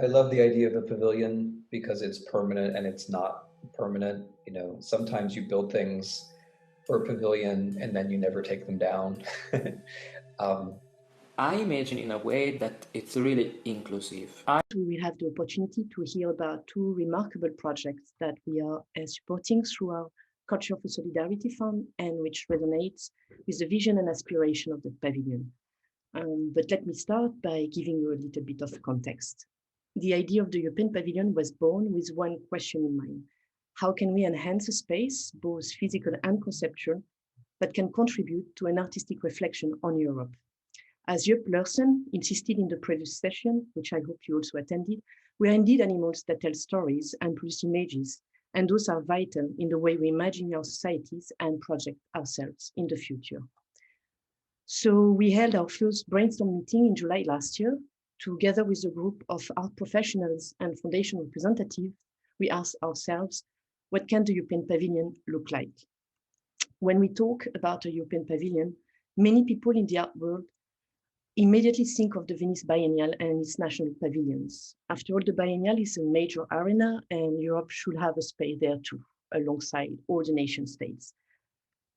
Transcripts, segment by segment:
I love the idea of a pavilion because it's permanent and it's not permanent. You know, sometimes you build things for a pavilion and then you never take them down. um, I imagine in a way that it's really inclusive. We will have the opportunity to hear about two remarkable projects that we are supporting through our Culture for Solidarity Fund and which resonates with the vision and aspiration of the pavilion. But let me start by giving you a little bit of context. The idea of the European Pavilion was born with one question in mind. How can we enhance a space, both physical and conceptual, that can contribute to an artistic reflection on Europe? As Jupp Larsen insisted in the previous session, which I hope you also attended, we are indeed animals that tell stories and produce images, and those are vital in the way we imagine our societies and project ourselves in the future. So we held our first brainstorm meeting in July last year. Together with a group of art professionals and foundation representatives, we asked ourselves, what can the European Pavilion look like? When we talk about a European Pavilion, many people in the art world immediately think of the Venice Biennial and its national pavilions. After all, the Biennial is a major arena and Europe should have a space there too, alongside all the nation states,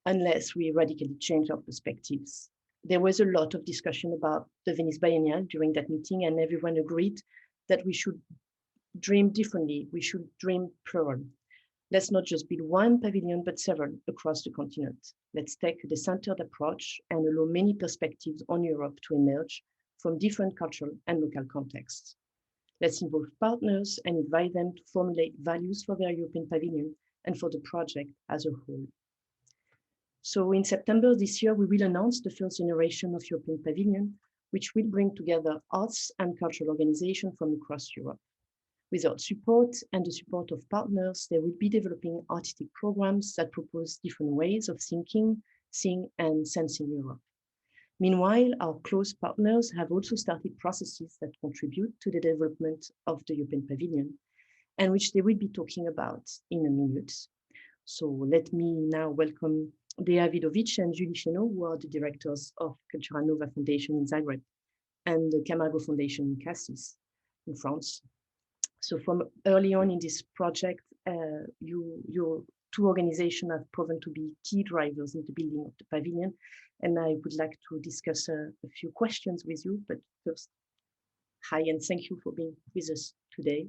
unless we radically change our perspectives. There was a lot of discussion about the Venice Biennial during that meeting, and everyone agreed that we should dream differently. We should dream plural. Let's not just build one pavilion, but several across the continent. Let's take a decentered approach and allow many perspectives on Europe to emerge from different cultural and local contexts. Let's involve partners and invite them to formulate values for their European Pavilion and for the project as a whole. So in September this year, we will announce the first generation of European Pavilion, which will bring together arts and cultural organizations from across Europe. With our support and the support of partners, they will be developing artistic programs that propose different ways of thinking, seeing, and sensing Europe. Meanwhile, our close partners have also started processes that contribute to the development of the European Pavilion, and which they will be talking about in a minute. So let me now welcome Dea Vidovic and Julie Chenot, who are the directors of Cultura Nova Foundation in Zagreb and the Camargo Foundation in Cassis in France. So from early on in this project, your two organizations have proven to be key drivers in the building of the pavilion. And I would like to discuss a few questions with you. But first, hi, and thank you for being with us today.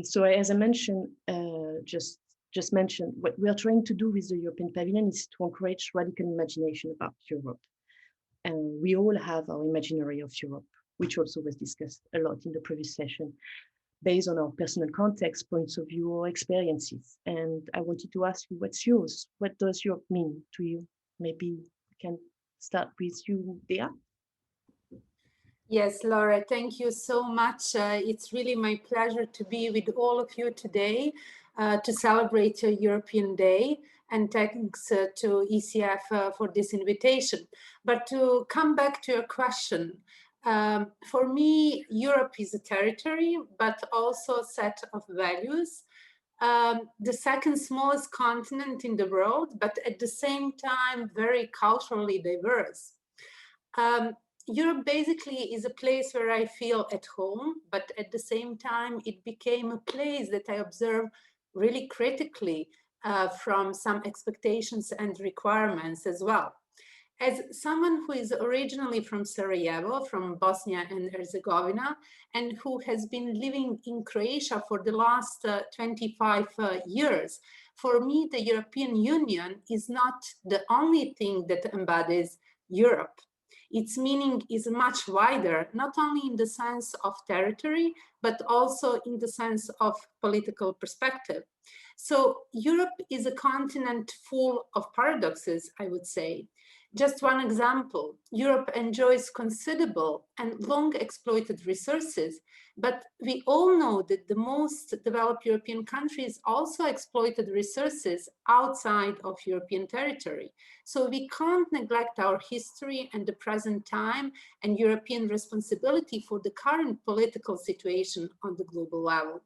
So as I mentioned, just mentioned, what we are trying to do with the European Pavilion is to encourage radical imagination about Europe. And we all have our imaginary of Europe, which also was discussed a lot in the previous session, based on our personal context, points of view, or experiences. And I wanted to ask you, what's yours? What does Europe mean to you? Maybe we can start with you, Dea. Yes, Laura, thank you so much. It's really my pleasure to be with all of you today to celebrate European Day. And thanks to ECF for this invitation. But to come back to your question, for me, Europe is a territory, but also a set of values. The second smallest continent in the world, but at the same time, very culturally diverse. Europe basically is a place where I feel at home, but at the same time, it became a place that I observe really critically from some expectations and requirements as well. As someone who is originally from Sarajevo, from Bosnia and Herzegovina, and who has been living in Croatia for the last 25 years, for me, the European Union is not the only thing that embodies Europe. Its meaning is much wider, not only in the sense of territory, but also in the sense of political perspective. So Europe is a continent full of paradoxes, I would say. Just one example, Europe enjoys considerable and long exploited resources, but we all know that the most developed European countries also exploited resources outside of European territory. So we can't neglect our history and the present time and European responsibility for the current political situation on the global level.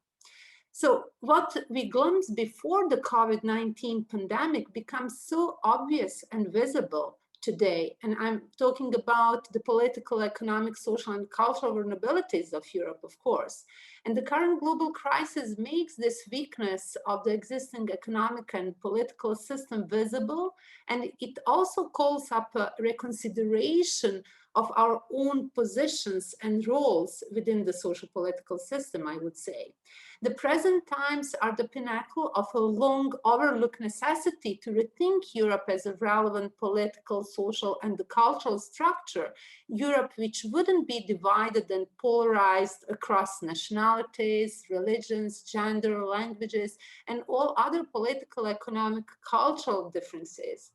So what we glimpsed before the COVID-19 pandemic becomes so obvious and visible today. And I'm talking about the political, economic, social, and cultural vulnerabilities of Europe, of course. And the current global crisis makes this weakness of the existing economic and political system visible. And it also calls up a reconsideration of our own positions and roles within the social political system, I would say. The present times are the pinnacle of a long overlooked necessity to rethink Europe as a relevant political, social, and cultural structure. Europe which wouldn't be divided and polarized across nationalities, religions, gender, languages, and all other political, economic, cultural differences.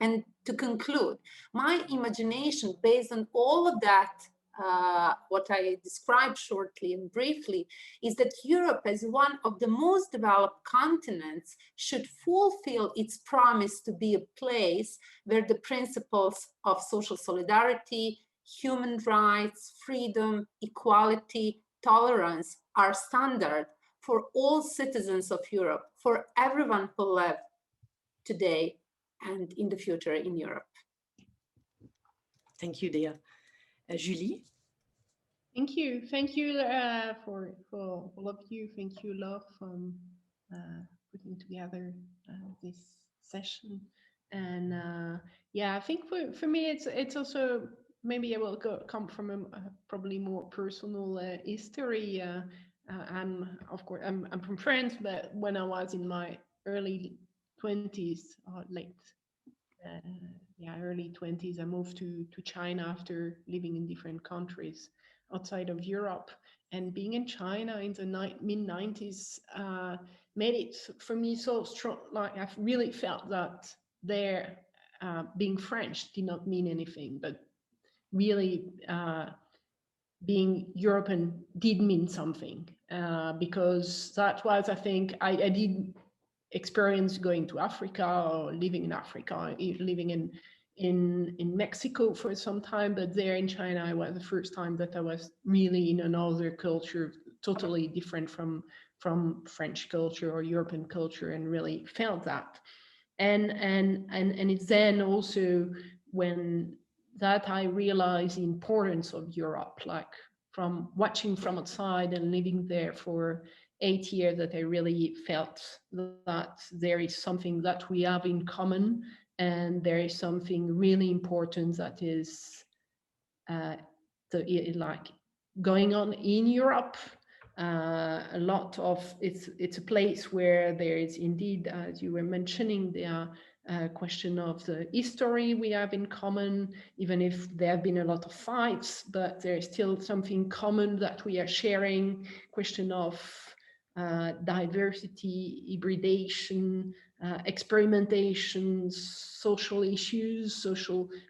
And to conclude, my imagination based on all of that, what I described shortly and briefly, is that Europe as one of the most developed continents should fulfill its promise to be a place where the principles of social solidarity, human rights, freedom, equality, tolerance are standard for all citizens of Europe, for everyone who live today and in the future in Europe. Thank you, Dea. Julie? Thank you for all of you. Thank you, Love, for putting together this session. And yeah, I think for me, it's also, maybe I will come from a probably more personal history. Of course, I'm from France, but when I was in my early 20s, or early 20s, I moved to China after living in different countries outside of Europe. And being in China in the mid-90s made it for me so strong. Like, I've really felt that there, being French did not mean anything, but really being European did mean something, because that was, I think, I did experience going to Africa or living in Africa, living in Mexico for some time, but there in China, it was the first time that I was really in another culture, totally different from French culture or European culture, and really felt that. And it's then also when that I realized the importance of Europe, like from watching from outside and living there for 8 years, that I really felt that there is something that we have in common, and there is something really important that is like going on in Europe. A lot of it's a place where there is indeed, as you were mentioning, the question of the history we have in common, even if there have been a lot of fights, but there is still something common that we are sharing. Question of diversity, hybridation, experimentation, social issues,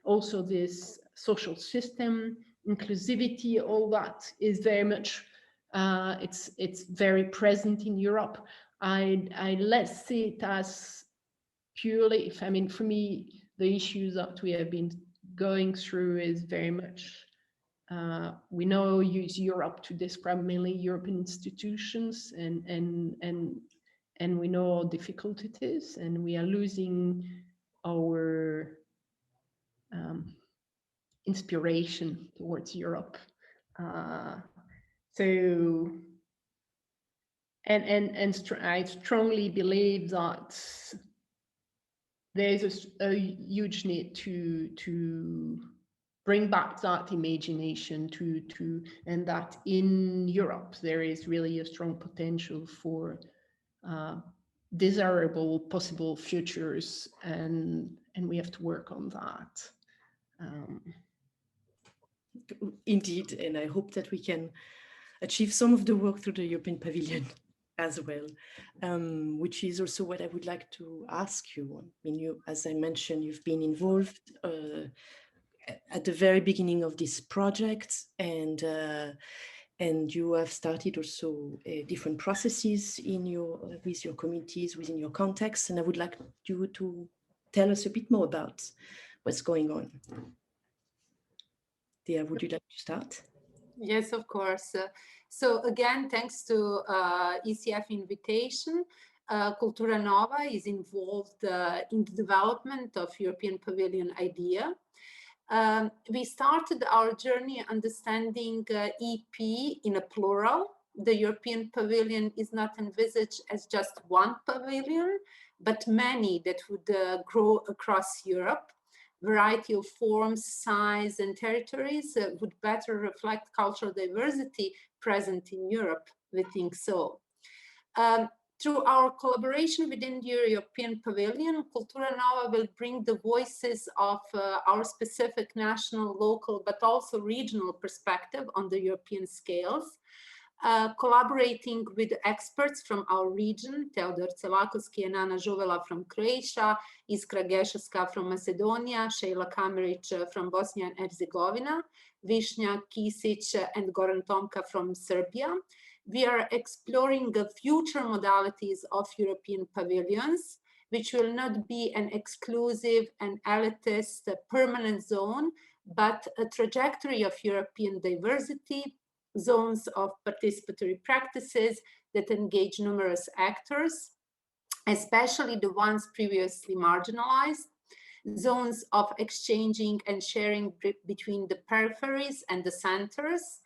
also this social system, inclusivity, all that is very much, it's very present in Europe. I less see it as purely, I mean, for me, the issues that we have been going through is very much, we now use Europe to describe mainly European institutions, and we know how difficult it is, and we are losing our inspiration towards Europe. So, I strongly believe that there is a huge need to bring back that imagination, and that in Europe there is really a strong potential for desirable possible futures, and we have to work on that. Indeed, and I hope that we can achieve some of the work through the European Pavilion as well, which is also what I would like to ask you. I mean, as I mentioned, you've been involved at the very beginning of this project, and you have started also different processes with your communities within your context, and I would like you to tell us a bit more about what's going on. Dea, would you like to start? Yes, of course. So again, thanks to ECF invitation. Kultura Nova is involved in the development of European Pavilion idea. We started our journey understanding EP in a plural. The European Pavilion is not envisaged as just one pavilion, but many that would grow across Europe. Variety of forms, size, and territories would better reflect cultural diversity present in Europe, we think so. Through our collaboration within the European Pavilion, Kultura Nova will bring the voices of our specific national, local, but also regional perspective on the European scales. Collaborating with experts from our region, Teodor Celakovski and Ana Žuvela from Croatia, Iskra Geševska from Macedonia, Sheila Kameric from Bosnia and Herzegovina, Višnja Kisic and Goran Tomka from Serbia. We are exploring the future modalities of European pavilions, which will not be an exclusive and elitist permanent zone, but a trajectory of European diversity, zones of participatory practices that engage numerous actors, especially the ones previously marginalized, zones of exchanging and sharing between the peripheries and the centers,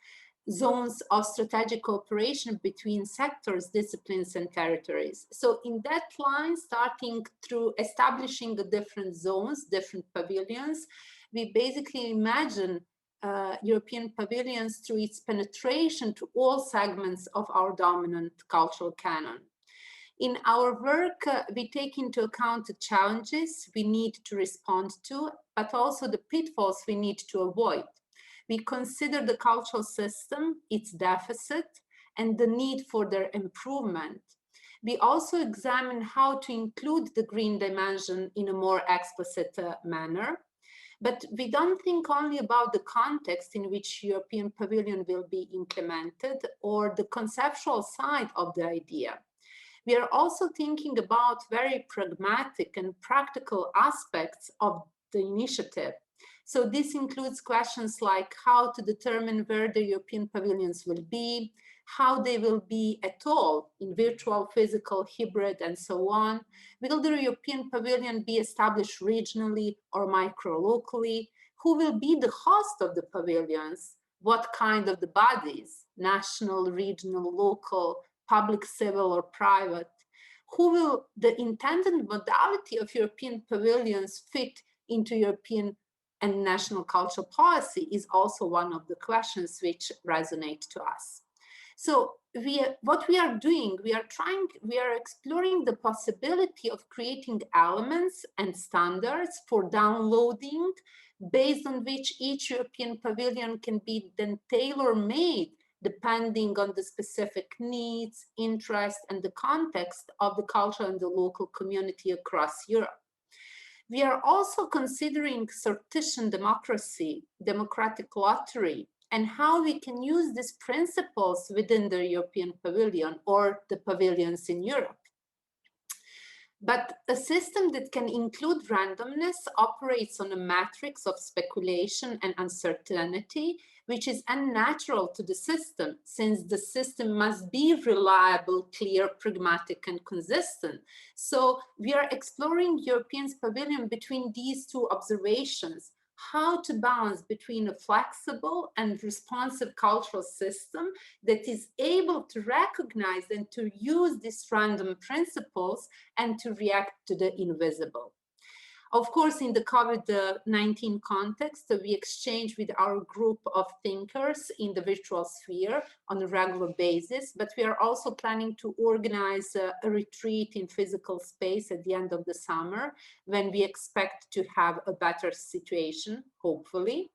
zones of strategic cooperation between sectors, disciplines, and territories. So in that line, starting through establishing the different zones, different pavilions, we basically imagine European pavilions through its penetration to all segments of our dominant cultural canon. In our work, we take into account the challenges we need to respond to, but also the pitfalls we need to avoid. We consider the cultural system, its deficit, and the need for their improvement. We also examine how to include the green dimension in a more explicit manner. But we don't think only about the context in which European Pavilion will be implemented or the conceptual side of the idea. We are also thinking about very pragmatic and practical aspects of the initiative. So this includes questions like how to determine where the European pavilions will be, how they will be at all in virtual, physical, hybrid, and so on. Will the European Pavilion be established regionally or micro-locally? Who will be the host of the pavilions? What kind of the bodies? National, regional, local, public, civil, or private? Who will the intended modality of European pavilions fit into European and national cultural policy is also one of the questions which resonate to us. So what we are doing, we are exploring the possibility of creating elements and standards for downloading based on which each European pavilion can be then tailor-made depending on the specific needs, interests, and the context of the culture and the local community across Europe. We are also considering sortition democracy, democratic lottery, and how we can use these principles within the European Pavilion or the pavilions in Europe. But a system that can include randomness operates on a matrix of speculation and uncertainty, which is unnatural to the system, since the system must be reliable, clear, pragmatic, and consistent. So we are exploring European Pavilion between these two observations, how to balance between a flexible and responsive cultural system that is able to recognize and to use these random principles and to react to the invisible. Of course, in the COVID-19 context, we exchange with our group of thinkers in the virtual sphere on a regular basis, but we are also planning to organize a retreat in physical space at the end of the summer when we expect to have a better situation, hopefully.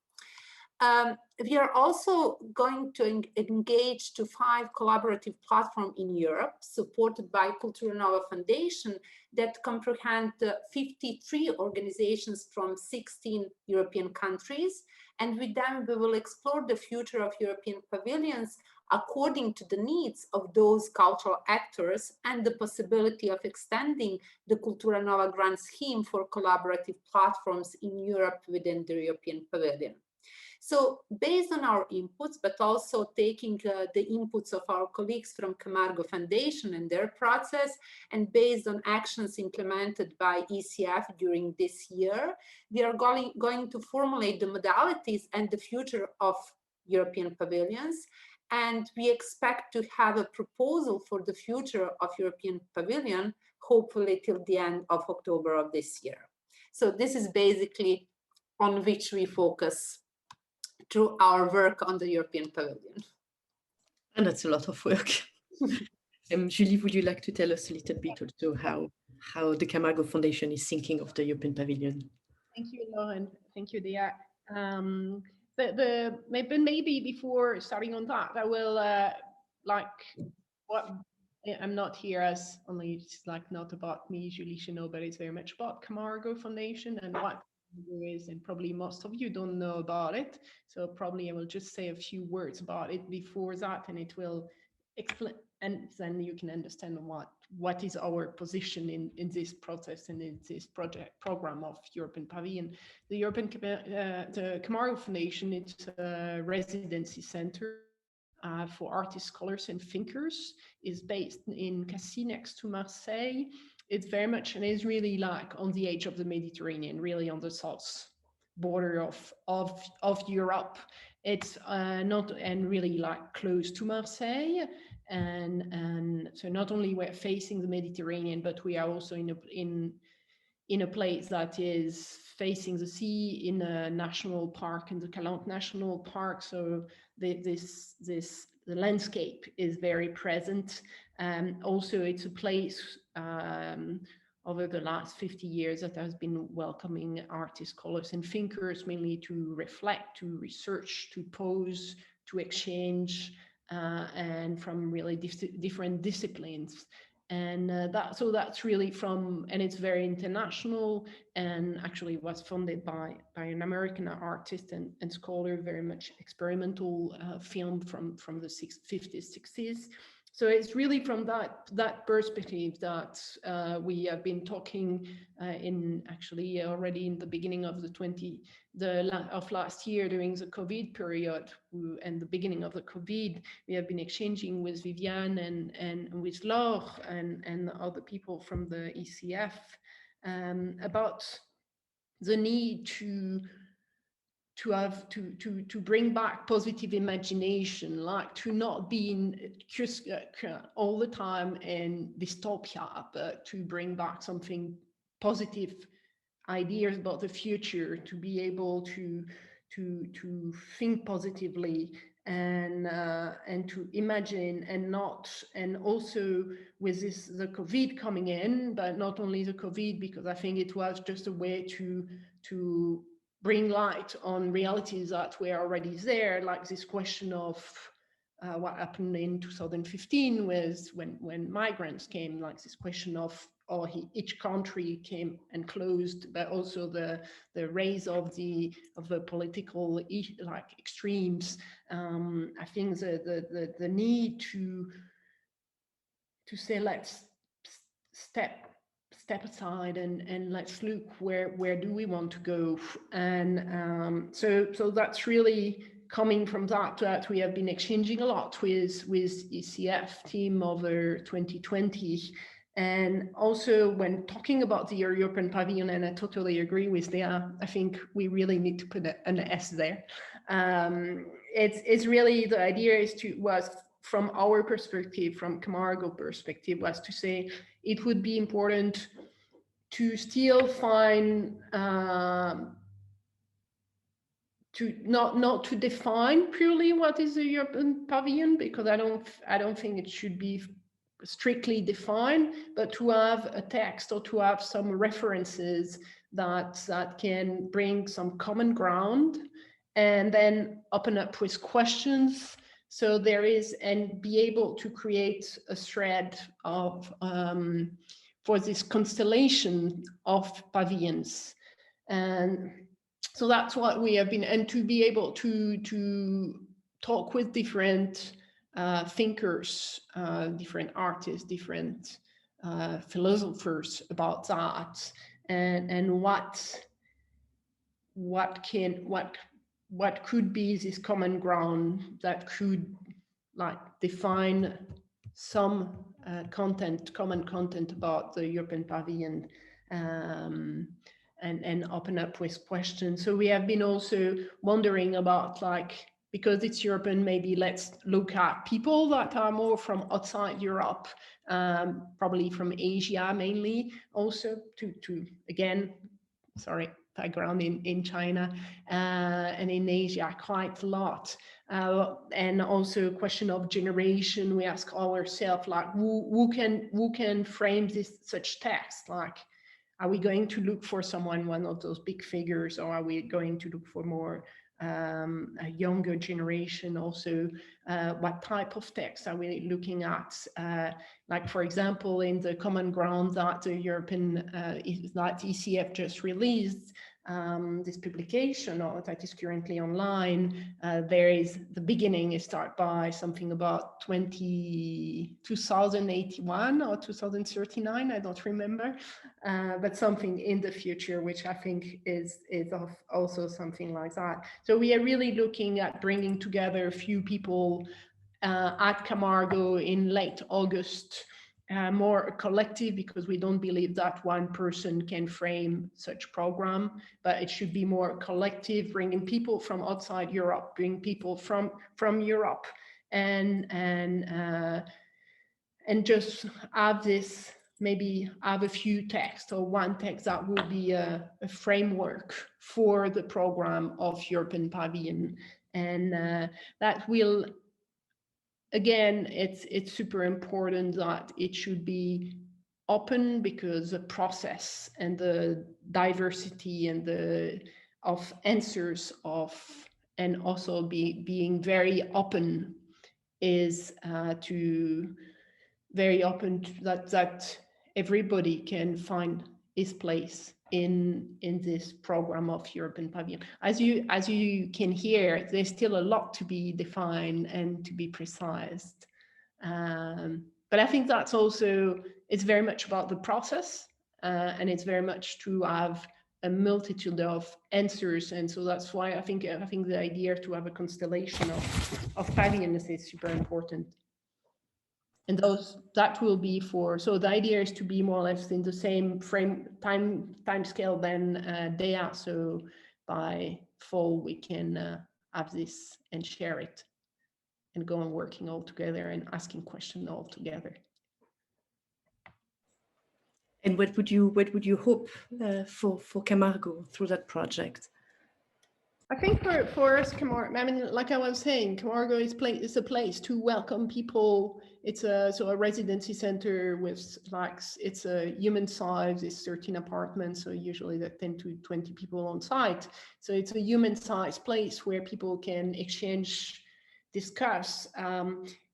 We are also going to engage to 5 collaborative platforms in Europe, supported by Kultura Nova Foundation, that comprehend 53 organizations from 16 European countries. And with them, we will explore the future of European pavilions according to the needs of those cultural actors and the possibility of extending the Kultura Nova grant scheme for collaborative platforms in Europe within the European Pavilion. So based on our inputs, but also taking the inputs of our colleagues from Camargo Foundation and their process, and based on actions implemented by ECF during this year, we are going to formulate the modalities and the future of European pavilions. And we expect to have a proposal for the future of European Pavilion, hopefully till the end of October of this year. So this is basically on which we focus through our work on the European Pavilion. And that's a lot of work. Julie, would you like to tell us a little bit also how the Camargo Foundation is thinking of the European Pavilion? Thank you, Lauren. Thank you, Dia. Maybe before starting on that, I will I'm not here as only it's like not about me, Julie Chenot, but it's very much about Camargo Foundation and what it is, and probably most of you don't know about it. So probably I will just say a few words about it before that, and it will explain, and then you can understand what is our position in this process and in this program of European Pavilion. The the Camargo Foundation, it's a residency center for artists, scholars, and thinkers. Is based in Cassis, next to Marseille. It's very much, and is really like on the edge of the Mediterranean, really on the south border of Europe. It's not, and really like close to Marseille. And so not only we're facing the Mediterranean, but we are also in a place that is facing the sea, in a national park, in the Calanque National Park. So the landscape is very present. Also, it's a place over the last 50 years that has been welcoming artists, scholars, and thinkers, mainly to reflect, to research, to pose, to exchange, and from really different disciplines. And that's really and it's very international, and actually was funded by an American artist and scholar, very much experimental film from the 50s, 60s. So it's really from that perspective that we have been talking in actually already in the beginning of of last year during the COVID period, and the beginning of the COVID, we have been exchanging with Viviane and with Laure and other people from the ECF about the need to bring back positive imagination, like to not be all the time in dystopia, but to bring back something positive, ideas about the future, to be able to think positively and to imagine, and also with the COVID coming in, but not only the COVID, because I think it was just a way to bring light on realities that were already there, like this question of what happened in 2015 was when migrants came, like this question of each country came and closed, but also the rise of the political extremes. I think the need to say, let's step aside and let's look where do we want to go. And so that's really coming from that we have been exchanging a lot with ECF team over 2020. And also when talking about the European Pavilion, and I totally agree with Dea, I think we really need to put an S there. It's really, the idea was from our perspective, from Camargo perspective, was to say it would be important to still find, to not to define purely what is a European Pavilion, because I don't think it should be strictly defined, but to have a text or to have some references that can bring some common ground, and then open up with questions. So there is, and be able to create a thread of for this constellation of pavilions. And so that's what we have been, and to be able to talk with different thinkers, different artists, different philosophers about that, and what what could be this common ground that could like define some common content about the European Pavilion, and open up with questions. So we have been also wondering about, like, because it's European, maybe let's look at people that are more from outside Europe, probably from Asia mainly, also to again, sorry, background in China and in Asia quite a lot. And also a question of generation. We ask ourselves, like, who can frame this such text? Like, are we going to look for someone, one of those big figures, or are we going to look for more a younger generation? Also, what type of text are we looking at? Like, for example, in the common ground that the European, that ECF just released, this publication, or that is currently online, there is the beginning is start by something about 2081 or 2039, I don't remember, but something in the future, which I think is also something like that. So we are really looking at bringing together a few people at Camargo in late August, more collective, because we don't believe that one person can frame such program, but it should be more collective, bringing people from outside Europe, bring people from Europe, and just have this, maybe have a few texts or one text that will be a framework for the program of European Pavilion. And that will, again, it's super important that it should be open, because the process and the diversity and of answers and also being very open is very open to that everybody can find his place in this program of European Pavilion. As you can hear, there's still a lot to be defined and to be precise. But I think that's also, it's very much about the process, and it's very much to have a multitude of answers. And so that's why I think the idea to have a constellation of pavilions is super important. And that will be so the idea is to be more or less in the same time scale than DEA. So by fall, we can have this and share it and go on working all together and asking questions all together. And what would you hope for Camargo through that project? I think for us, Camargo, I mean, like I was saying, Camargo is a place to welcome people. It's a residency center with, like, it's a human size, it's 13 apartments, so usually there are 10 to 20 people on site. So it's a human size place where people can exchange, discuss.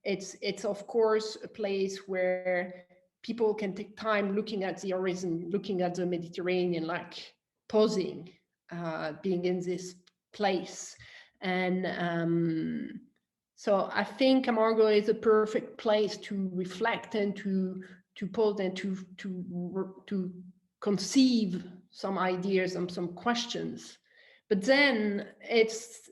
It's of course a place where people can take time looking at the horizon, looking at the Mediterranean, like pausing, being in this place. And so I think Camargo is a perfect place to reflect and to pose and to conceive some ideas and some questions. But then it's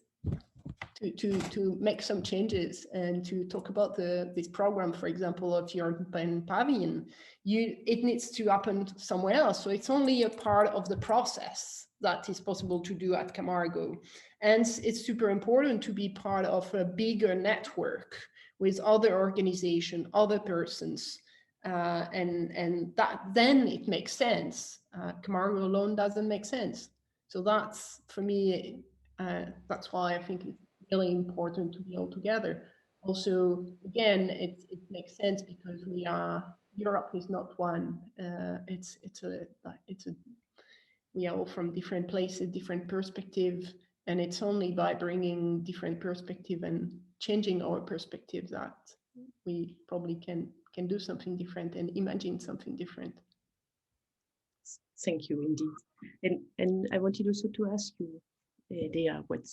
to make some changes and to talk about this program, for example, of European Pavilion. It needs to happen somewhere else. So it's only a part of the process that is possible to do at Camargo. And it's super important to be part of a bigger network with other organizations, other persons, and that then it makes sense. Camargo alone doesn't make sense. So that's, for me, that's why I think it's really important to be all together. Also, again, it makes sense because Europe is not one. We are all from different places, different perspective, and it's only by bringing different perspective and changing our perspective that we probably can do something different and imagine something different. Thank you, indeed. And I wanted also to ask you, Dea, what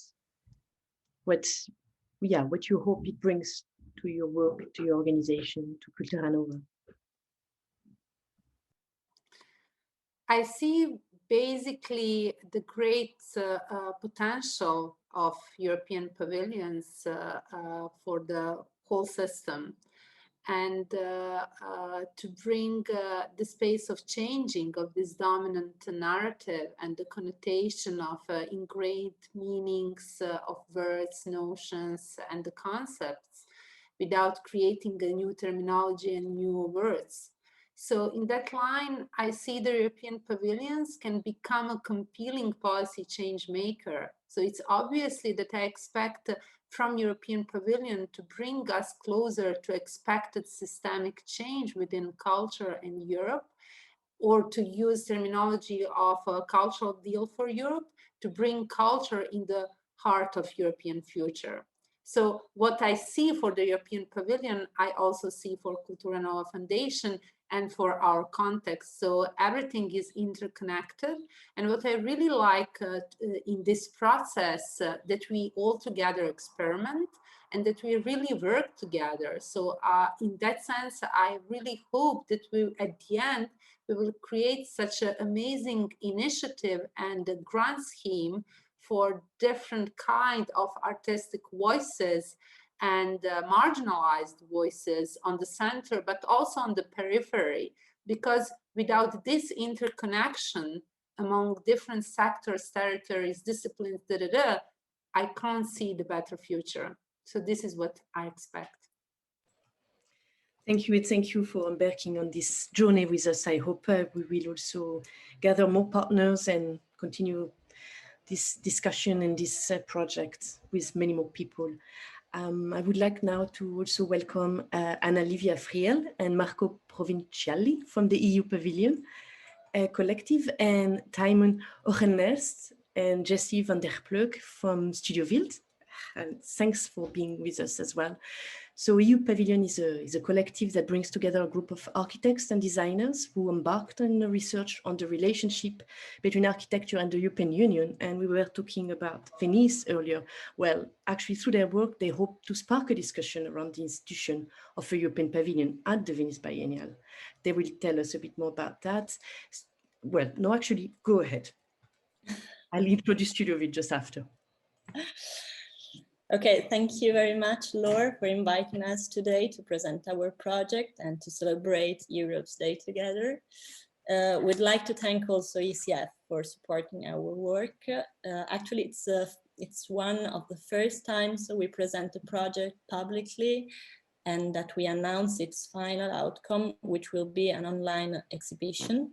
you hope it brings to your work, to your organization, to Kultura Nova. I see basically the great potential of European pavilions for the whole system, and to bring the space of changing of this dominant narrative and the connotation of ingrained meanings of words, notions, and the concepts without creating a new terminology and new words. So in that line, I see the European pavilions can become a compelling policy change maker. So it's obviously that I expect from European Pavilion to bring us closer to expected systemic change within culture in Europe, or to use terminology of a cultural deal for Europe, to bring culture in the heart of European future. So what I see for the European Pavilion, I also see for Kultura Nova Foundation and for our context. So everything is interconnected. And what I really like in this process, that we all together experiment and that we really work together. So in that sense, I really hope that we, at the end, we will create such an amazing initiative and a grant scheme for different kind of artistic voices and marginalized voices on the center, but also on the periphery, because without this interconnection among different sectors, territories, disciplines, I can't see the better future. So this is what I expect. Thank you, and thank you for embarking on this journey with us. I hope we will also gather more partners and continue this discussion and this project with many more people. I would like now to also welcome Anna Livia Friel and Marco Provinciali from the EU Pavilion Collective, and Tymon Ogenest and Jessie van der Pleuk from Studio Wild. And thanks for being with us as well. So EU Pavilion is a collective that brings together a group of architects and designers who embarked on research on the relationship between architecture and the European Union. And we were talking about Venice earlier. Well, actually through their work, they hope to spark a discussion around the institution of a European Pavilion at the Venice Biennial. They will tell us a bit more about that. Well, no, actually, go ahead. I'll introduce Studio Wild just after. Okay, thank you very much, Laure, for inviting us today to present our project and to celebrate Europe's Day together. We'd like to thank also ECF for supporting our work. Actually, it's one of the first times we present a project publicly and that we announce its final outcome, which will be an online exhibition.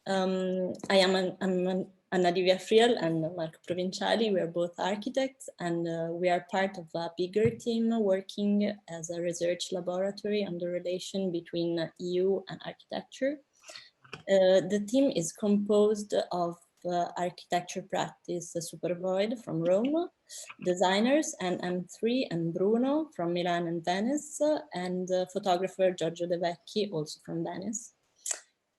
I am Anna Livia Friel and Marco Provinciali. We are both architects, and we are part of a bigger team working as a research laboratory on the relation between EU and architecture. The team is composed of architecture practice Supervoid from Rome, designers and M3 and Bruno from Milan and Venice, and photographer Giorgio De Vecchi, also from Venice.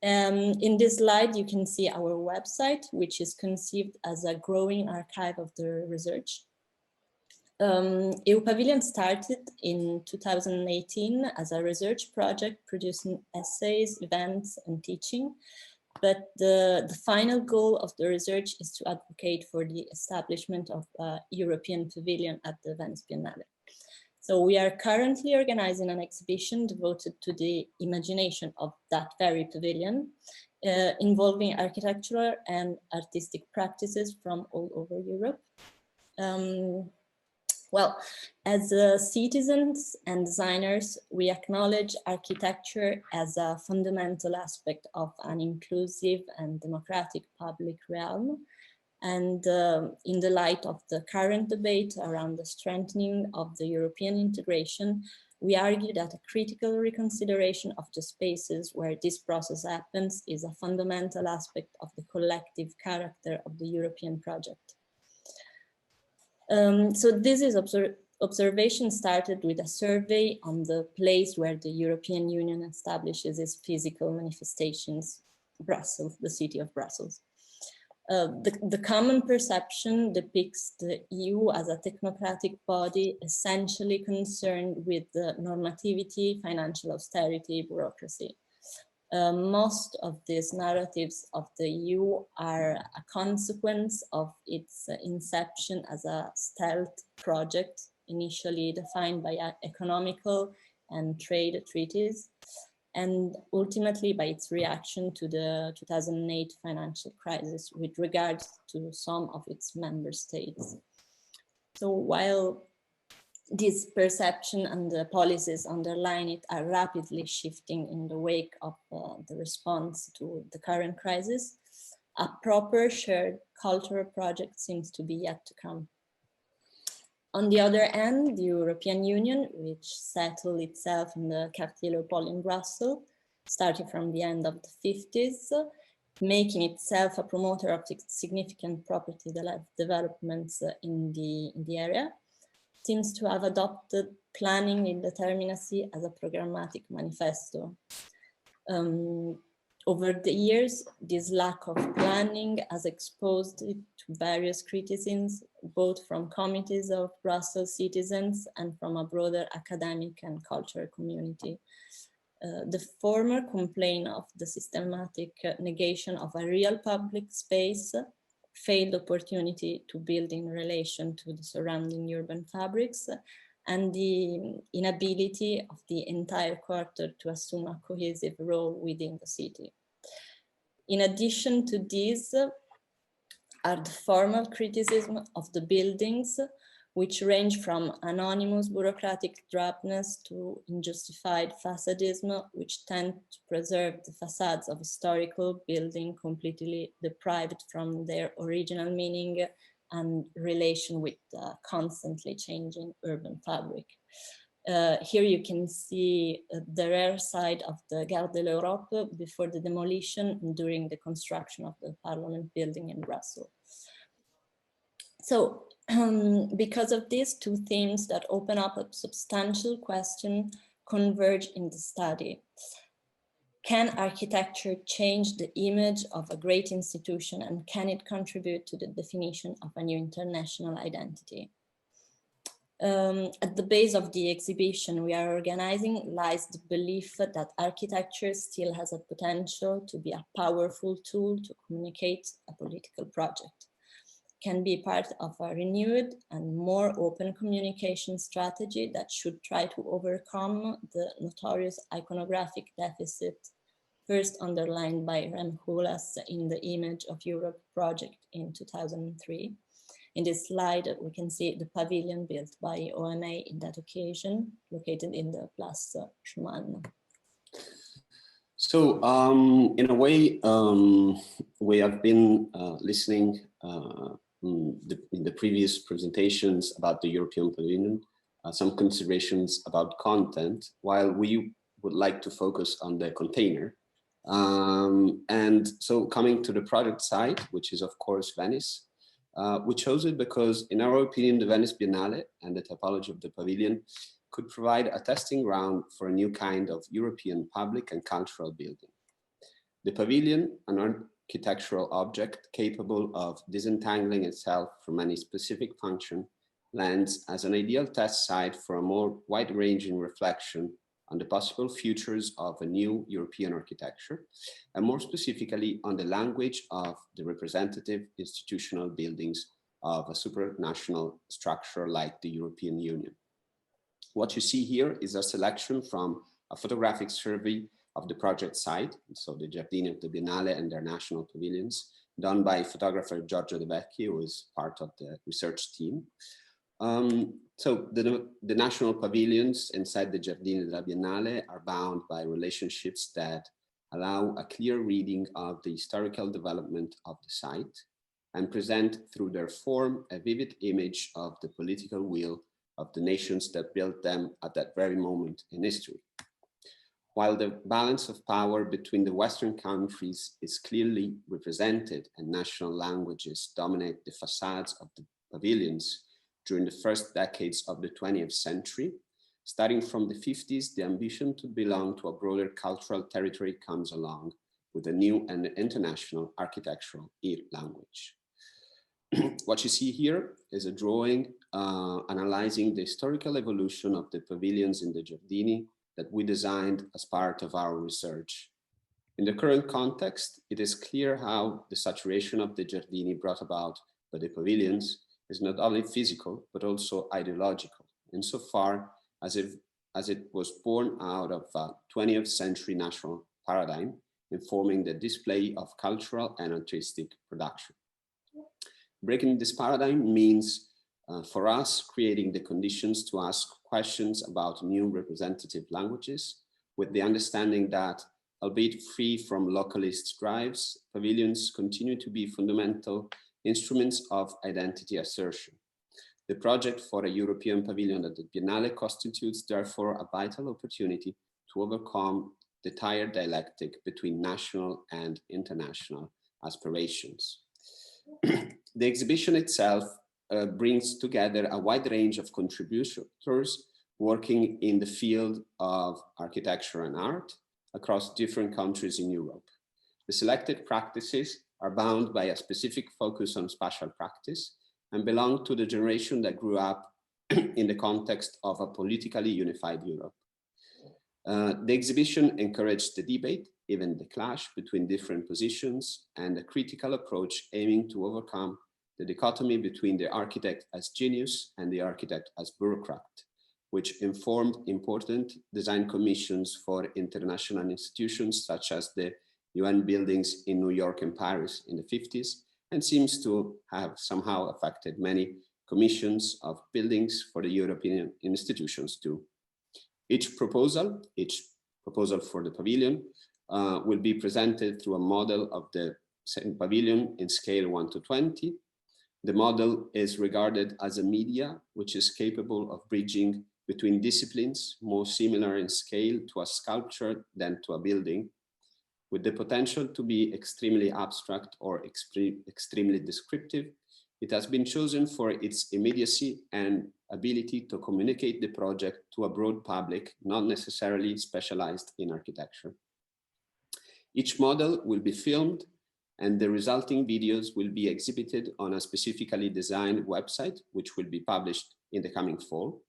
In this slide, you can see our website, which is conceived as a growing archive of the research. EU Pavilion started in 2018 as a research project producing essays, events, and teaching. But the final goal of the research is to advocate for the establishment of a European Pavilion at the Venice Biennale. So we are currently organizing an exhibition devoted to the imagination of that very pavilion, involving architectural and artistic practices from all over Europe. Well, as citizens and designers, we acknowledge architecture as a fundamental aspect of an inclusive and democratic public realm. And in the light of the current debate around the strengthening of the European integration, we argue that a critical reconsideration of the spaces where this process happens is a fundamental aspect of the collective character of the European project. So this is observation started with a survey on the place where the European Union establishes its physical manifestations, Brussels, the city of Brussels. The common perception depicts the EU as a technocratic body essentially concerned with the normativity, financial austerity, bureaucracy. Most of these narratives of the EU are a consequence of its inception as a stealth project, initially defined by economical and trade treaties, and ultimately by its reaction to the 2008 financial crisis with regard to some of its member states. So while this perception and the policies underlying it are rapidly shifting in the wake of the response to the current crisis, a proper shared cultural project seems to be yet to come. On the other hand, the European Union, which settled itself in the Quartier Leopold in Brussels, starting from the end of the 50s, making itself a promoter of significant property developments in the area, seems to have adopted planning indeterminacy as a programmatic manifesto. Over the years, this lack of planning has exposed it to various criticisms, both from committees of Brussels citizens and from a broader academic and cultural community. The former complain of the systematic negation of a real public space, failed opportunity to build in relation to the surrounding urban fabrics, and the inability of the entire quarter to assume a cohesive role within the city. In addition to these are the formal criticism of the buildings, which range from anonymous bureaucratic drabness to unjustified facadism, which tend to preserve the facades of historical buildings completely deprived from their original meaning and relation with the constantly changing urban fabric. Here you can see the rear side of the Gare de l'Europe before the demolition and during the construction of the Parliament building in Brussels. So, because of these two themes that open up a substantial question converge in the study. Can architecture change the image of a great institution, and can it contribute to the definition of a new international identity? At the base of the exhibition we are organizing lies the belief that architecture still has a potential to be a powerful tool to communicate a political project, can be part of a renewed and more open communication strategy that should try to overcome the notorious iconographic deficit first underlined by Rem Koolhaas in the Image of Europe project in 2003. In this slide, we can see the pavilion built by OMA in that occasion, located in the Place Schumann. So in a way, we have been listening in the previous presentations about the European Pavilion, some considerations about content, while we would like to focus on the container. And so coming to the project side, which is of course Venice, we chose it because in our opinion, the Venice Biennale and the typology of the pavilion could provide a testing ground for a new kind of European public and cultural building. The pavilion, an architectural object capable of disentangling itself from any specific function, lands as an ideal test site for a more wide-ranging reflection on the possible futures of a new European architecture, and more specifically on the language of the representative institutional buildings of a supranational structure like the European Union. What you see here is a selection from a photographic survey of the project site, so the Giardini of the Biennale and their national pavilions, done by photographer Giorgio De Vecchi, who is part of the research team. So the national pavilions inside the Giardini della Biennale are bound by relationships that allow a clear reading of the historical development of the site and present through their form a vivid image of the political will of the nations that built them at that very moment in history. While the balance of power between the Western countries is clearly represented and national languages dominate the facades of the pavilions during the first decades of the 20th century, starting from the 50s, the ambition to belong to a broader cultural territory comes along with a new and international architectural language. What you see here is a drawing analyzing the historical evolution of the pavilions in the Giardini that we designed as part of our research. In the current context, it is clear how the saturation of the giardini brought about by the pavilions is not only physical, but also ideological, insofar as it was born out of a 20th century national paradigm, informing the display of cultural and artistic production. Breaking this paradigm means, for us, creating the conditions to ask questions about new representative languages, with the understanding that, albeit free from localist drives, pavilions continue to be fundamental instruments of identity assertion. The project for a European pavilion at the Biennale constitutes therefore a vital opportunity to overcome the tired dialectic between national and international aspirations. The exhibition itself brings together a wide range of contributors working in the field of architecture and art across different countries in Europe. The selected practices are bound by a specific focus on spatial practice and belong to the generation that grew up in the context of a politically unified Europe. The exhibition encouraged the debate, even the clash between different positions, and a critical approach aiming to overcome the dichotomy between the architect as genius and the architect as bureaucrat, which informed important design commissions for international institutions such as the UN buildings in New York and Paris in the 50s, and seems to have somehow affected many commissions of buildings for the European institutions too. Each proposal for the pavilion will be presented through a model of the same pavilion in scale 1 to 20. The model is regarded as a media which is capable of bridging between disciplines more similar in scale to a sculpture than to a building, with the potential to be extremely abstract or extremely descriptive. It has been chosen for its immediacy and ability to communicate the project to a broad public, not necessarily specialized in architecture. Each model will be filmed and the resulting videos will be exhibited on a specifically designed website, which will be published in the coming fall.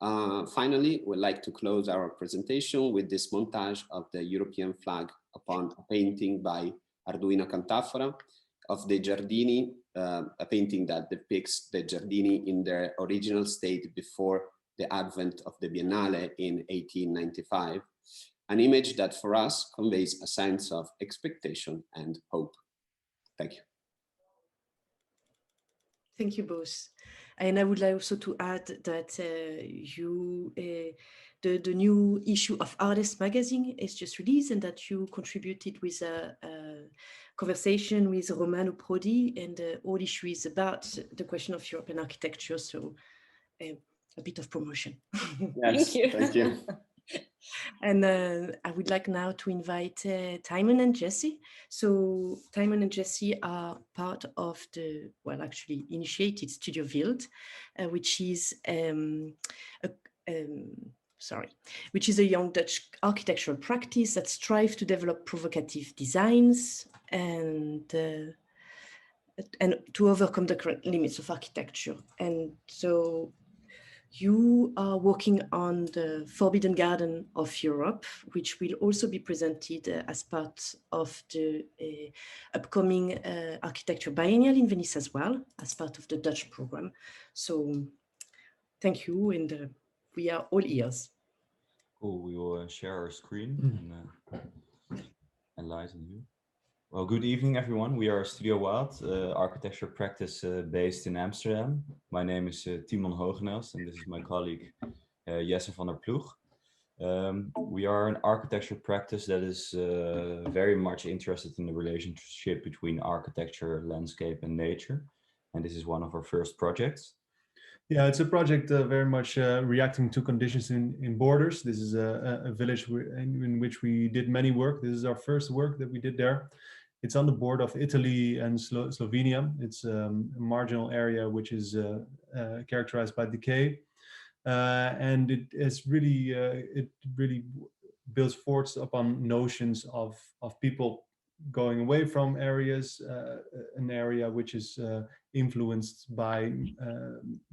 Finally, we'd like to close our presentation with this montage of the European flag upon a painting by Arduino Cantafora of the Giardini, a painting that depicts the Giardini in their original state before the advent of the Biennale in 1895, an image that for us conveys a sense of expectation and hope. Thank you. Thank you both. And I would like also to add that the new issue of Artist magazine is just released, and that you contributed with a conversation with Romano Prodi, and the whole issue is about the question of European architecture. So a bit of promotion. Yes, thank you. And I would like now to invite Timon and Jesse. So Timon and Jesse are part of the, well, actually initiated Studio Wild, which is which is a young Dutch architectural practice that strives to develop provocative designs and to overcome the current limits of architecture. And so you are working on the Forbidden Garden of Europe, which will also be presented as part of the upcoming Architecture Biennial in Venice as well, as part of the Dutch program. So thank you, and we are all ears. Cool, we will share our screen and light on you. Well, good evening, everyone. We are Studio Wild, architecture practice based in Amsterdam. My name is Timon Hogenels, and this is my colleague Jesse van der Ploeg. We are an architecture practice that is very much interested in the relationship between architecture, landscape, and nature. And this is one of our first projects. Yeah, it's a project very much reacting to conditions in borders. This is a village in which we did many work. This is our first work that we did there. It's on the border of Italy and Slovenia. It's a marginal area which is characterized by decay, and it really builds forth upon notions of people going away from areas, an area which is influenced by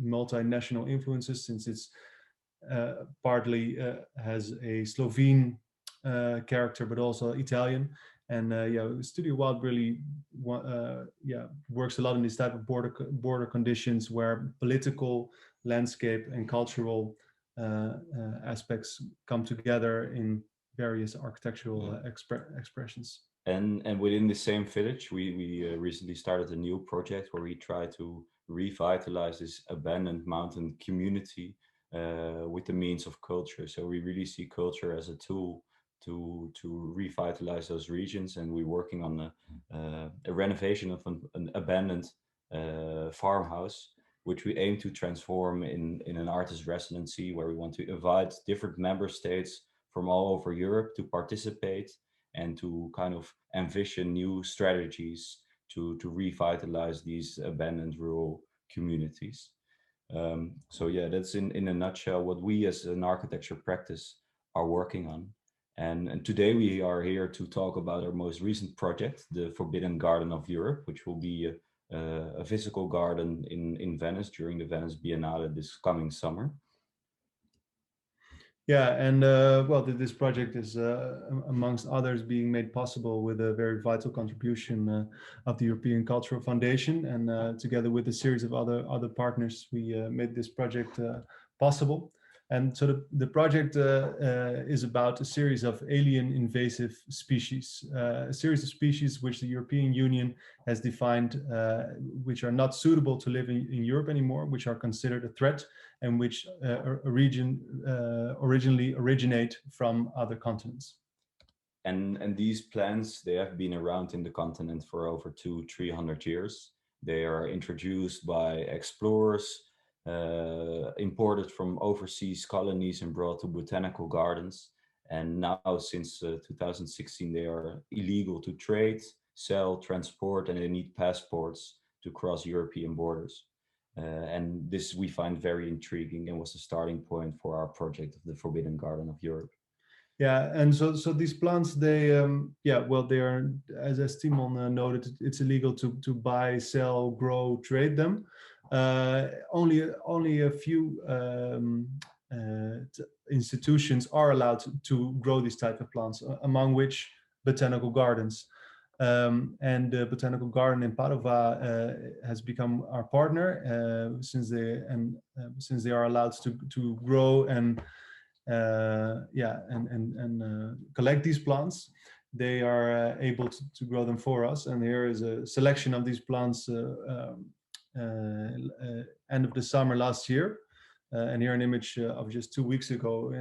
multinational influences, since it's partly has a Slovene character, but also Italian. And Studio Wild really works a lot in this type of border conditions where political, landscape, and cultural aspects come together in various architectural expressions. And within the same village, we recently started a new project where we try to revitalize this abandoned mountain community with the means of culture. So we really see culture as a tool to revitalize those regions, and we're working on a renovation of an abandoned farmhouse, which we aim to transform in an artist residency, where we want to invite different member states from all over Europe to participate and to kind of envision new strategies to revitalize these abandoned rural communities. So yeah, that's in a nutshell what we as an architecture practice are working on. And today we are here to talk about our most recent project, the Forbidden Garden of Europe, which will be a physical garden in Venice during the Venice Biennale this coming summer. Yeah, and this project is, amongst others, being made possible with a very vital contribution of the European Cultural Foundation, and together with a series of other partners, we made this project possible. And so the project is about a series of alien invasive species, a series of species which the European Union has defined, which are not suitable to live in Europe anymore, which are considered a threat, and which originally originate from other continents. And these plants, they have been around in the continent for over 200-300 years. They are introduced by explorers, imported from overseas colonies and brought to botanical gardens. And now since 2016, they are illegal to trade, sell, transport, and they need passports to cross European borders. And this we find very intriguing and was the starting point for our project of the Forbidden Garden of Europe. Yeah, and so these plants, they they are, as Timon noted, it's illegal to buy, sell, grow, trade them. Only a few institutions are allowed to grow these type of plants, among which botanical gardens. And the botanical garden in Padova has become our partner since they are allowed to grow and collect these plants. They are able to grow them for us, and here is a selection of these plants end of the summer last year, and here an image of just 2 weeks ago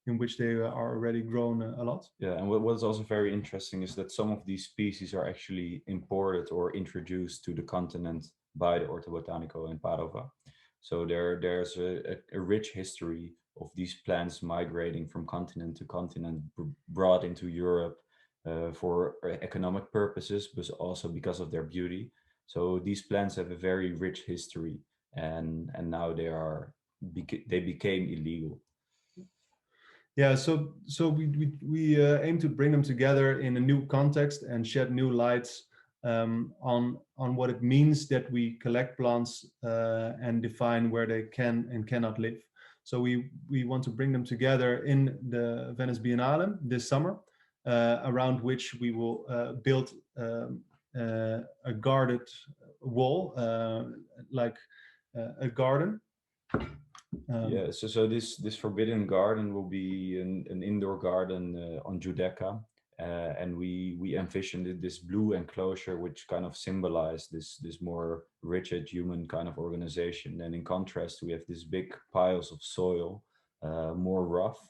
in which they are already grown a lot. Yeah, and what's also very interesting is that some of these species are actually imported or introduced to the continent by the Orto Botanico in Padova. So there's a rich history of these plants migrating from continent to continent, brought into Europe for economic purposes, but also because of their beauty. So these plants have a very rich history, and now they became illegal. Yeah, so we aim to bring them together in a new context and shed new lights on what it means that we collect plants and define where they can and cannot live. So we want to bring them together in the Venice Biennale this summer, around which we will build a guarded wall, like a garden. So this forbidden garden will be an indoor garden on Giudecca, and we envisioned this blue enclosure, which kind of symbolized this more rigid human kind of organization. And in contrast, we have these big piles of soil, more rough,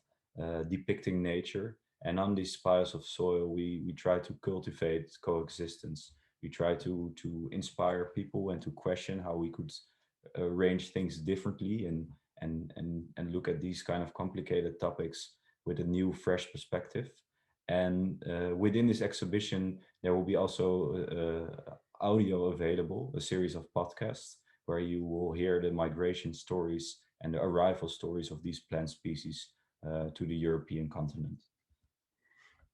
depicting nature. And on these piles of soil, we try to cultivate coexistence. We try to inspire people and to question how we could arrange things differently and look at these kind of complicated topics with a new, fresh perspective. And within this exhibition, there will be also audio available, a series of podcasts where you will hear the migration stories and the arrival stories of these plant species to the European continent.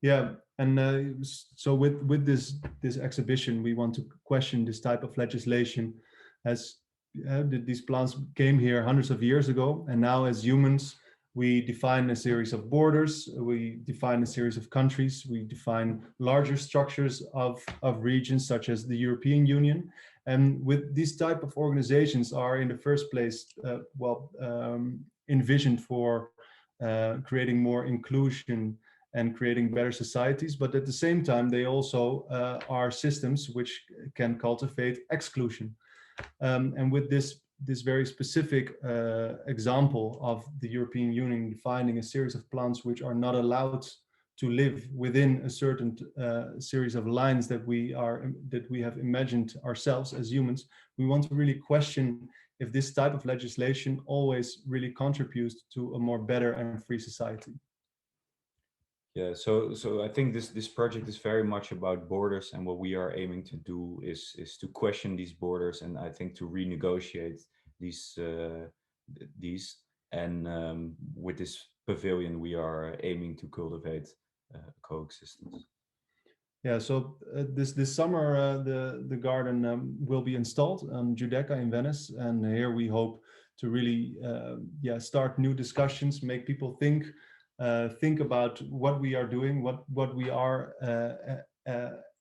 Yeah, and so with this exhibition, we want to question this type of legislation, as these plants came here hundreds of years ago, and now as humans, We define a series of borders, we define a series of countries, we define larger structures of regions such as the European Union. And with these type of organizations are in the first place, envisioned for creating more inclusion and creating better societies, but at the same time, they also are systems which can cultivate exclusion. And with this very specific example of the European Union defining a series of plants which are not allowed to live within a certain series of lines that we have imagined ourselves as humans, we want to really question if this type of legislation always really contributes to a more better and free society. Yeah, so I think this project is very much about borders, and what we are aiming to do is to question these borders, and I think to renegotiate these and with this pavilion we are aiming to cultivate coexistence. Yeah, so this summer the garden will be installed on Giudecca in Venice, and here we hope to really start new discussions, make people think about what we are doing, what we are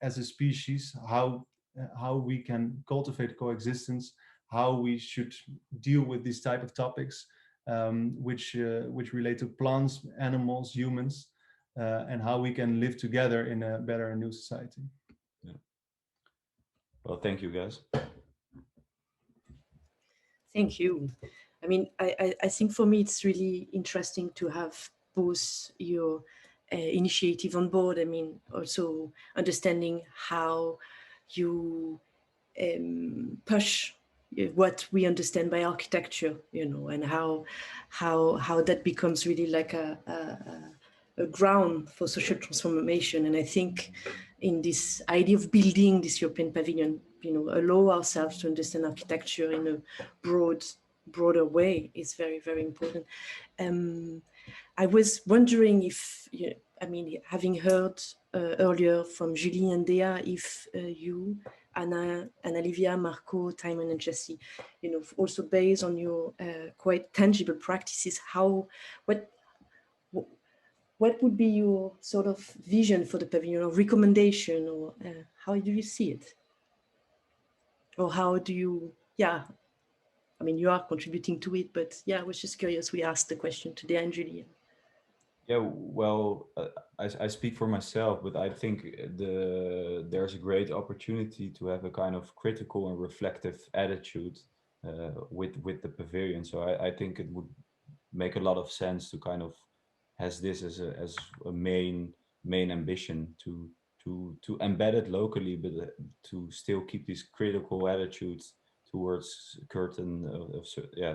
as a species, how we can cultivate coexistence, how we should deal with these type of topics, which relate to plants, animals, humans, and how we can live together in a better and new society. Yeah. Well, thank you, guys. Thank you. I mean, I think for me it's really interesting to have both your initiative on board. I mean, also understanding how you push what we understand by architecture, you know, and how that becomes really like a ground for social transformation. And I think in this idea of building this European pavilion, you know, allow ourselves to understand architecture in a broader way is very, very important. I was wondering if, I mean, having heard earlier from Julie and Dea, if you, Anna, Olivia, Marco, Timon, and Jessie, you know, also based on your quite tangible practices, what would be your sort of vision for the pavilion, or recommendation, or how do you see it? Or how do you, I mean, you are contributing to it, but I was just curious. We asked the question today, and Julia. Yeah, well, I speak for myself, but I think there's a great opportunity to have a kind of critical and reflective attitude with the pavilion. So I think it would make a lot of sense to kind of has this as a main ambition to embed it locally, but to still keep these critical attitudes towards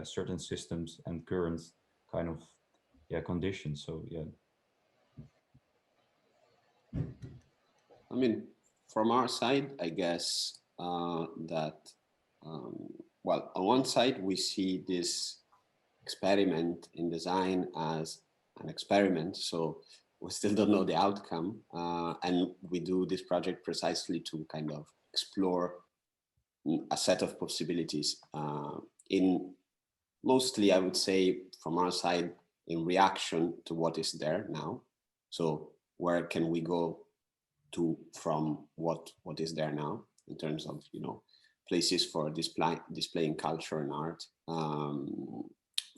certain systems and current kind of conditions. So I mean, from our side, I guess that well, on one side we see this experiment in design as an experiment, so we still don't know the outcome, and we do this project precisely to kind of explore a set of possibilities in mostly, I would say, from our side, in reaction to what is there now. So where can we go to from what is there now in terms of, you know, places for displaying culture and art,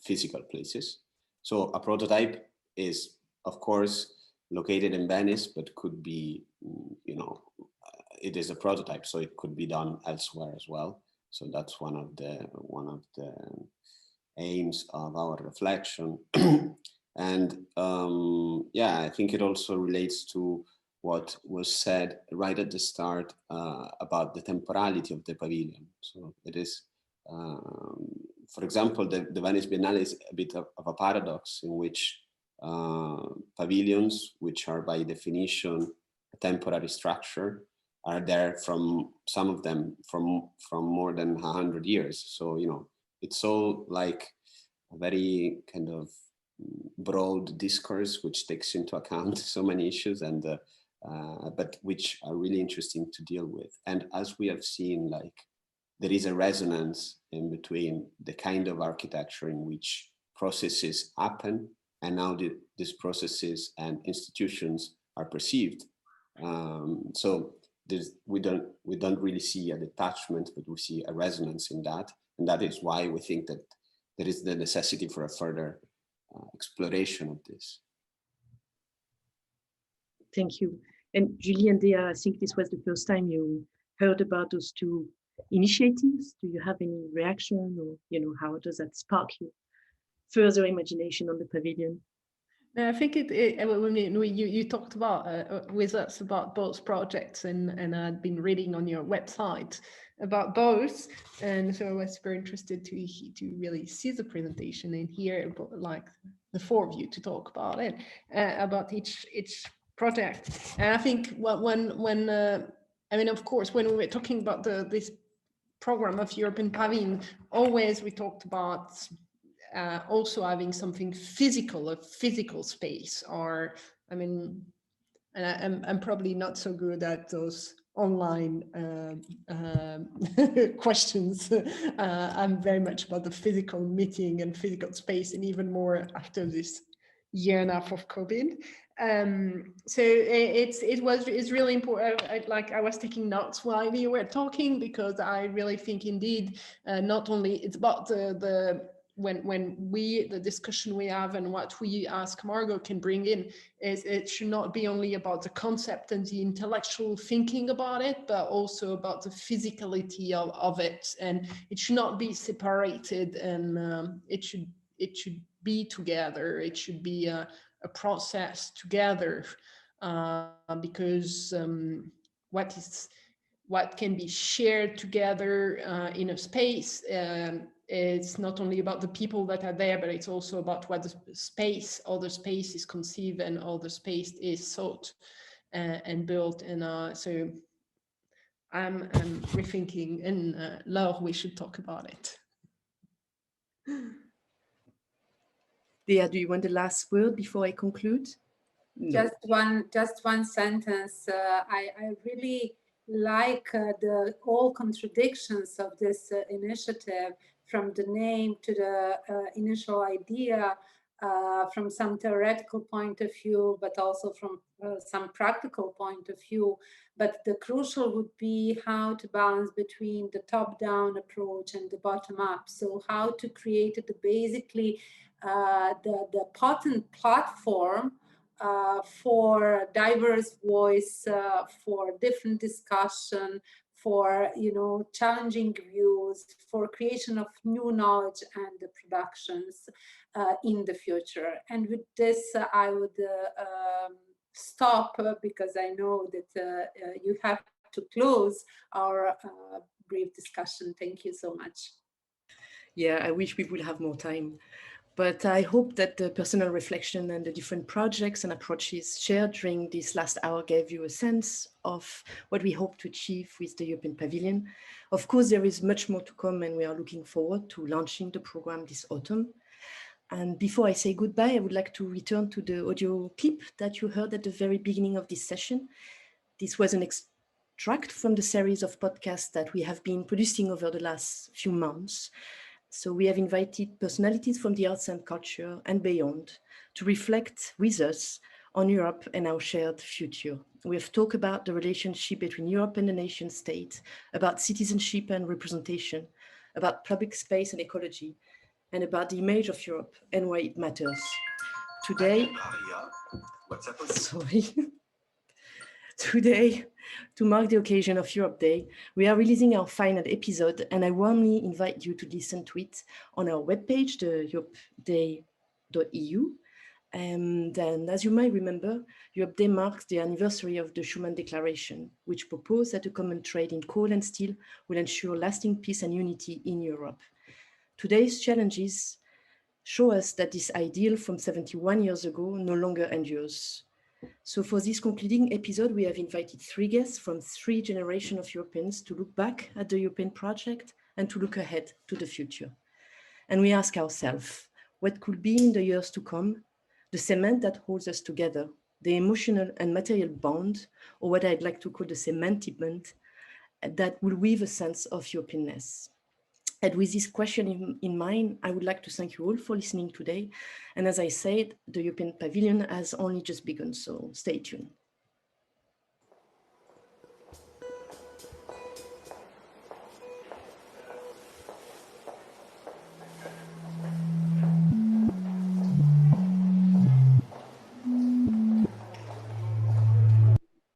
physical places. So a prototype is, of course, located in Venice, but could be, you know, it is a prototype, so it could be done elsewhere as well. So that's one of the aims of our reflection. And I think it also relates to what was said right at the start about the temporality of the pavilion. So it is, for example, the Venice Biennale is a bit of a paradox in which pavilions, which are by definition a temporary structure, are there from some of them from more than 100 years. So, you know, it's all like a very kind of broad discourse which takes into account so many issues, and but which are really interesting to deal with. And as we have seen, like, there is a resonance in between the kind of architecture in which processes happen and how these processes and institutions are perceived. So we don't really see a detachment, but we see a resonance in that, and that is why we think that there is the necessity for a further exploration of this. Thank you. And Julie and Dea, I think this was the first time you heard about those two initiatives. Do you have any reaction, or how does that spark you further imagination on the pavilion? No, I think you talked about with us about both projects, and I'd been reading on your website about both, and so I was very interested to really see the presentation and hear about, like, the four of you to talk about it, about each project. And I think of course, when we were talking about this program of European Pavilion, always we talked about also having something physical, a physical space, or and I'm probably not so good at those online questions. I'm very much about the physical meeting and physical space, and even more after this year and a half of COVID. So it's really important. I was taking notes while you were talking, because I really think indeed not only it's about the discussion we have and what we as Camargo can bring in, is it should not be only about the concept and the intellectual thinking about it, but also about the physicality of it, and it should not be separated, and it should be together. It should be a process together, because what can be shared together in a space, it's not only about the people that are there, but it's also about what the space, other space is conceived and other space is sought and built. And so I'm rethinking, and Laure, we should talk about it. Dea, do you want the last word before I conclude? No. Just one sentence. I really like the all contradictions of this initiative, from the name to the initial idea, from some theoretical point of view, but also from some practical point of view. But the crucial would be how to balance between the top-down approach and the bottom-up. So how to create basically the potent platform for diverse voice, for different discussion, for challenging views, for creation of new knowledge and the productions in the future. And with this, I would stop, because I know that you have to close our brief discussion. Thank you so much. Yeah, I wish we would have more time. But I hope that the personal reflection and the different projects and approaches shared during this last hour gave you a sense of what we hope to achieve with the European Pavilion. Of course, there is much more to come, and we are looking forward to launching the program this autumn. And before I say goodbye, I would like to return to the audio clip that you heard at the very beginning of this session. This was an extract from the series of podcasts that we have been producing over the last few months. So we have invited personalities from the arts and culture and beyond to reflect with us on Europe and our shared future. We have talked about the relationship between Europe and the nation state, about citizenship and representation, about public space and ecology, and about the image of Europe and why it matters. Today, Today, to mark the occasion of Europe Day, we are releasing our final episode, and I warmly invite you to listen to it on our webpage, the europeday.eu. And then, as you might remember, Europe Day marks the anniversary of the Schuman Declaration, which proposed that a common trade in coal and steel will ensure lasting peace and unity in Europe. Today's challenges show us that this ideal from 71 years ago no longer endures. So for this concluding episode, we have invited 3 guests from 3 generations of Europeans to look back at the European project and to look ahead to the future. And we ask ourselves, what could be in the years to come, the cement that holds us together, the emotional and material bond, or what I'd like to call the cementiment, that will weave a sense of Europeanness. And with this question in mind, I would like to thank you all for listening today. And as I said, the European Pavilion has only just begun, so stay tuned.